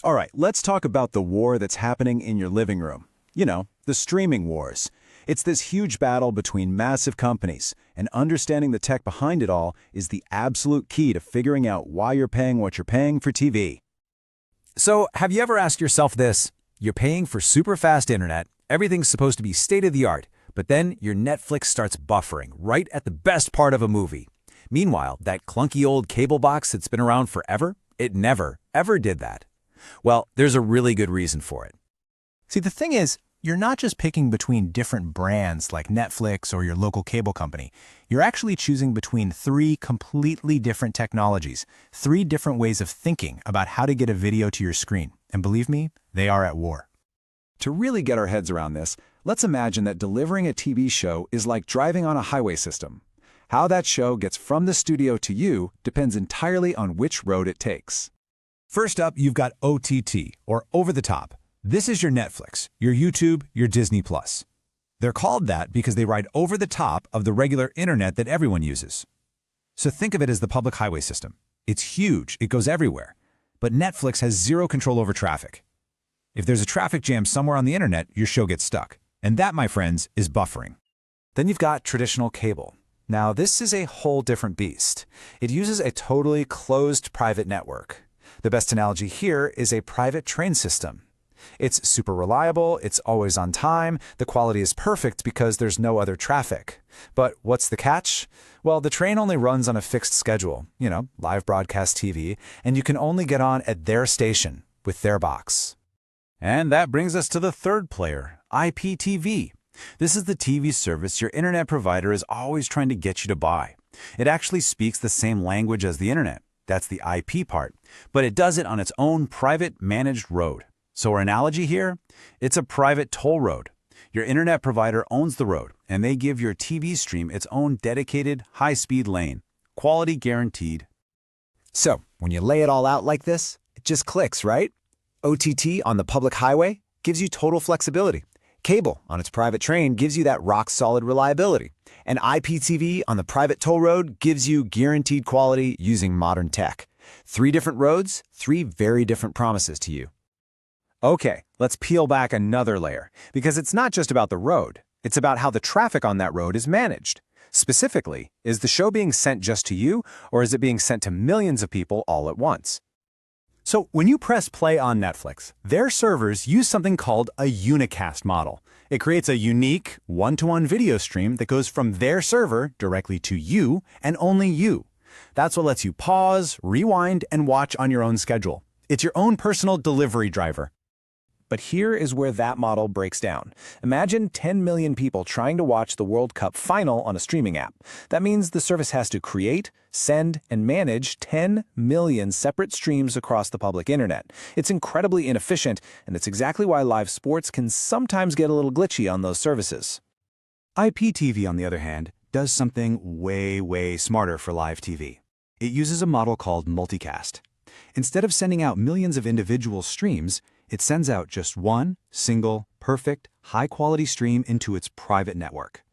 All right, let's talk about the war that's happening in your living room. You know, the streaming wars. It's this huge battle between massive companies, and understanding the tech behind it all is the absolute key to figuring out why you're paying what you're paying for TV. So, have you ever asked yourself this? You're paying for super fast internet, everything's supposed to be state-of-the-art, but then your Netflix starts buffering right at the best part of a movie. Meanwhile, that clunky old cable box that's been around forever, it never, ever did that. Well, there's a really good reason for it. See, the thing is, you're not just picking between different brands like Netflix or your local cable company. You're actually choosing between three completely different technologies, three different ways of thinking about how to get a video to your screen. And believe me, they are at war. To really get our heads around this, let's imagine that delivering a TV show is like driving on a highway system. How that show gets from the studio to you depends entirely on which road it takes. First up, you've got OTT, or over-the-top. This is your Netflix, your YouTube, your Disney+. They're called that because they ride over the top of the regular internet that everyone uses. So think of it as the public highway system. It's huge, it goes everywhere. But Netflix has zero control over traffic. If there's a traffic jam somewhere on the internet, your show gets stuck. And that, my friends, is buffering. Then you've got traditional cable. Now, this is a whole different beast. It uses a totally closed private network. The best analogy here is a private train system. It's super reliable, it's always on time, the quality is perfect because there's no other traffic. But what's the catch? Well, the train only runs on a fixed schedule, live broadcast TV, and you can only get on at their station, with their box. And that brings us to the third player, IPTV. This is the TV service your internet provider is always trying to get you to buy. It actually speaks the same language as the internet. That's the IP part. But it does it on its own private managed road. So our analogy here, it's a private toll road. Your internet provider owns the road, and they give your TV stream its own dedicated, high-speed lane. Quality guaranteed. So, when you lay it all out like this, it just clicks, right? OTT on the public highway gives you total flexibility. Cable on its private train gives you that rock-solid reliability. And IPTV on the private toll road gives you guaranteed quality using modern tech. 3 different roads, 3 very different promises to you. Okay, let's peel back another layer, because it's not just about the road. It's about how the traffic on that road is managed. Specifically, is the show being sent just to you, or is it being sent to millions of people all at once? So when you press play on Netflix, their servers use something called a unicast model. It creates a unique, one-to-one video stream that goes from their server directly to you and only you. That's what lets you pause, rewind, and watch on your own schedule. It's your own personal delivery driver. But here is where that model breaks down. Imagine 10 million people trying to watch the World Cup final on a streaming app. That means the service has to create, send, and manage 10 million separate streams across the public internet. It's incredibly inefficient, and it's exactly why live sports can sometimes get a little glitchy on those services. IPTV, on the other hand, does something way smarter for live TV. It uses a model called multicast. Instead of sending out millions of individual streams, it sends out just one single, perfect, high-quality stream into its private network.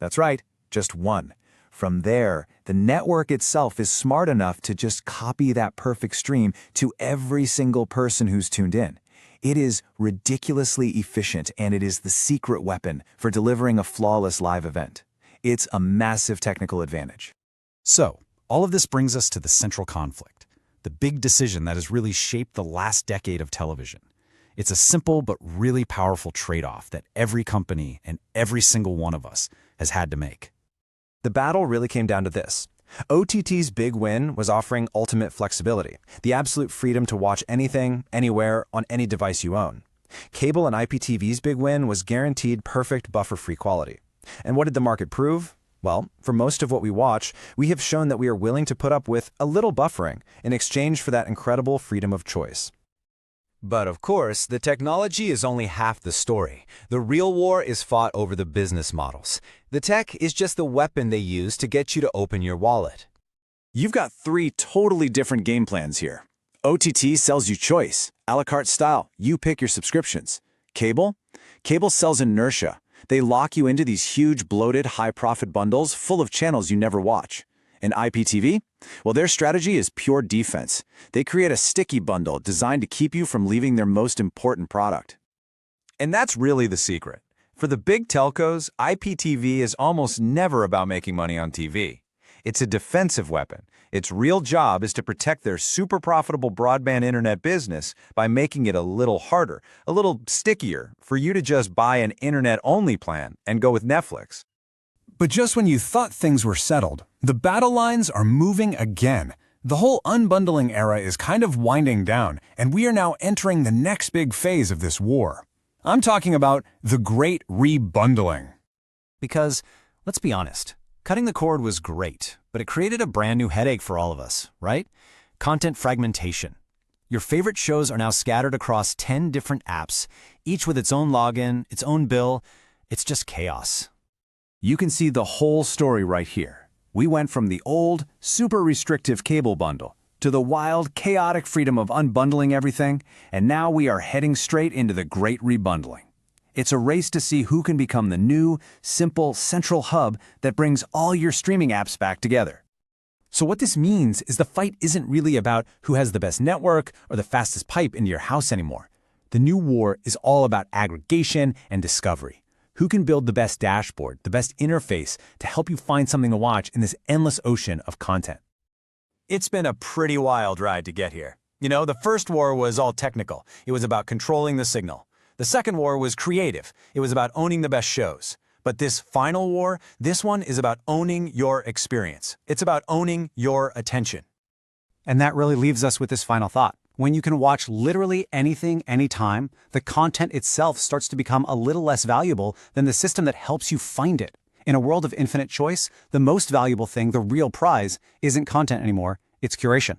That's right, just one. From there, the network itself is smart enough to just copy that perfect stream to every single person who's tuned in. It is ridiculously efficient, and it is the secret weapon for delivering a flawless live event. It's a massive technical advantage. So, all of this brings us to the central conflict. The big decision that has really shaped the last decade of television. It's a simple but really powerful trade-off that every company and every single one of us has had to make. The battle really came down to this. OTT's big win was offering ultimate flexibility, the absolute freedom to watch anything, anywhere, on any device you own. Cable and IPTV's big win was guaranteed perfect buffer-free quality. And what did the market prove? Well, for most of what we watch, we have shown that we are willing to put up with a little buffering in exchange for that incredible freedom of choice. But of course, the technology is only half the story. The real war is fought over the business models. The tech is just the weapon they use to get you to open your wallet. You've got 3 totally different game plans here. OTT sells you choice, a la carte style. You pick your subscriptions. Cable? Cable sells inertia. They lock you into these huge, bloated, high-profit bundles full of channels you never watch. And IPTV? Well, their strategy is pure defense. They create a sticky bundle designed to keep you from leaving their most important product. And that's really the secret. For the big telcos, IPTV is almost never about making money on TV. It's a defensive weapon. Its real job is to protect their super profitable broadband internet business by making it a little harder, a little stickier for you to just buy an internet-only plan and go with Netflix. But just when you thought things were settled, the battle lines are moving again. The whole unbundling era is kind of winding down, and we are now entering the next big phase of this war. I'm talking about the Great Rebundling. Because, let's be honest, cutting the cord was great, but it created a brand new headache for all of us, right? Content fragmentation. Your favorite shows are now scattered across 10 different apps, each with its own login, its own bill. It's just chaos. You can see the whole story right here. We went from the old, super restrictive cable bundle to the wild, chaotic freedom of unbundling everything, and now we are heading straight into the Great Rebundling. It's a race to see who can become the new, simple, central hub that brings all your streaming apps back together. So what this means is the fight isn't really about who has the best network or the fastest pipe into your house anymore. The new war is all about aggregation and discovery. Who can build the best dashboard, the best interface to help you find something to watch in this endless ocean of content? It's been a pretty wild ride to get here. You know, the first war was all technical. It was about controlling the signal. The second war was creative. It was about owning the best shows. But this final war, this one is about owning your experience. It's about owning your attention. And that really leaves us with this final thought. When you can watch literally anything, anytime, the content itself starts to become a little less valuable than the system that helps you find it. In a world of infinite choice, the most valuable thing, the real prize, isn't content anymore, it's curation.